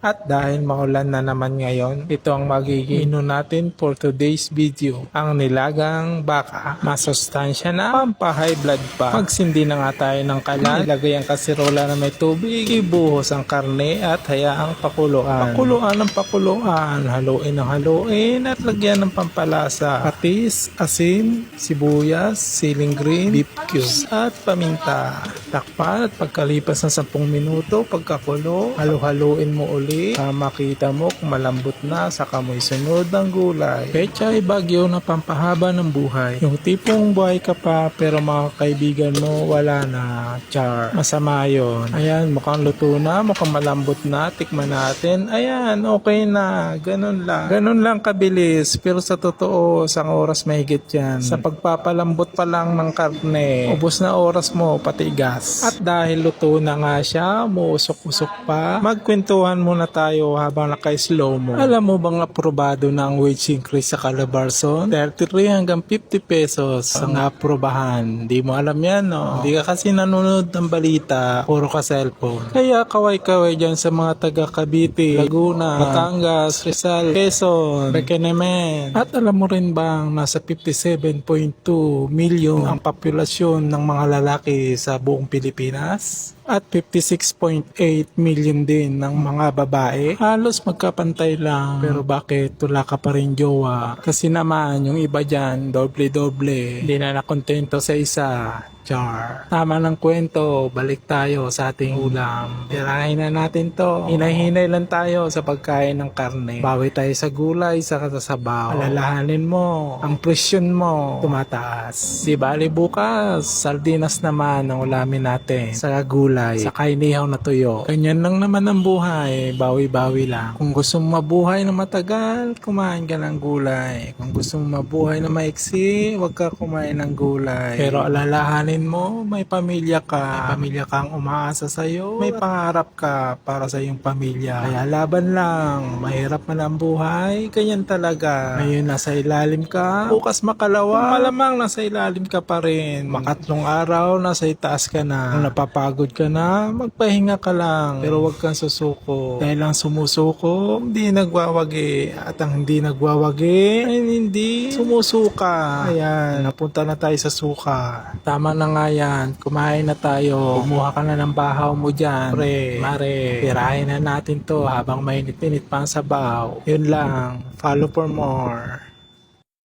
At dahil maulan na naman ngayon, ito ang magiging menu natin for today's video. Ang nilagang baka. Masustansya na, pampa-high blood pa. Magsindi na nga tayo ng kalan. Ilagay ang kasirola na may tubig. Ibuhos ang karne at hayaang pakuluan. Pakuluan ng pakuluan. Haluin ng haluin at lagyan ng pampalasa. Patis, asin, sibuyas, siling green, beef cubes at paminta. Takpan at pagkalipas ng 10 minuto, pagkakulo, halu-haluin mo uli. Makita mo kung malambot na sa kamoy sunod ng gulay. Pechay Bagyo na pampahaba ng buhay. Yung tipong buhay ka pa pero mga kaibigan mo wala na. Char. Masama yun. Ayan, mukhang luto na, mukhang malambot na. Tikman natin. Ayan, okay na. Ganun lang. Ganun lang kabilis. Pero sa totoo, 1 oras mahigit yan. Sa pagpapalambot pa lang ng karne, ubos na oras mo, pati gas. At dahil luto na nga siya, muusok-usok pa, magkwentuhan muna tayo habang naka-slow mo. Alam mo bang aprobado na ang wage increase sa Calabarzon? 33 hanggang 50 pesos ang aprobahan. Di mo alam yan, no? Hindi ka kasi nanonood ng balita, puro ka cellphone. Kaya kaway-kaway dyan sa mga taga Cavite, Laguna, Batangas, Rizal, Quezon, Requenemen. At alam mo rin bang nasa 57.2 million ang populasyon ng mga lalaki sa buong Pilipinas? At 56.8 million din ng mga babae. Halos magkapantay lang. Pero bakit tula ka pa rin jowa? Kasi naman yung iba dyan, doble-doble. Hindi na nakontento sa isa. Char. Tama ng kwento, balik tayo sa ating ulam. Tirahin na natin to. Hinay-hinay lang tayo sa pagkain ng karne. Bawi tayo sa gulay, sa katasabaw. Alalahanin mo, ang presyon mo tumataas. Di bali bukas, sardinas naman ang ulamin natin sa gulay, sa kainihaw na tuyo. Ganyan lang naman ang buhay, bawi-bawi lang. Kung gusto mo mabuhay na matagal, kumain ka ng gulay. Kung gusto mo mabuhay na maiksi, huwag ka kumain ng gulay. Pero alalahanin mo, may pamilya ka. May pamilya kang umaasa sa'yo. May pangarap ka para sa iyong pamilya. Kaya laban lang. Mahirap man ang buhay. Ganyan talaga. Ngayon nasa ilalim ka. Bukas makalawa. Malamang nasa ilalim ka pa rin. Makatlong araw, nasa itaas ka na. Kung napapagod ka na, magpahinga ka lang. Pero huwag kang susuko. Dahil ang sumusuko, hindi nagwawagi. At ang hindi nagwawagi, ay hindi sumusuka. Ayan, napunta na tayo sa suka. Tama na nga yan, kumain na tayo. Kumuha ka na ng bahaw mo dyan. Pre, mare, tirahin na natin to habang mainit-init pa ang sabaw. Yun lang, follow for more.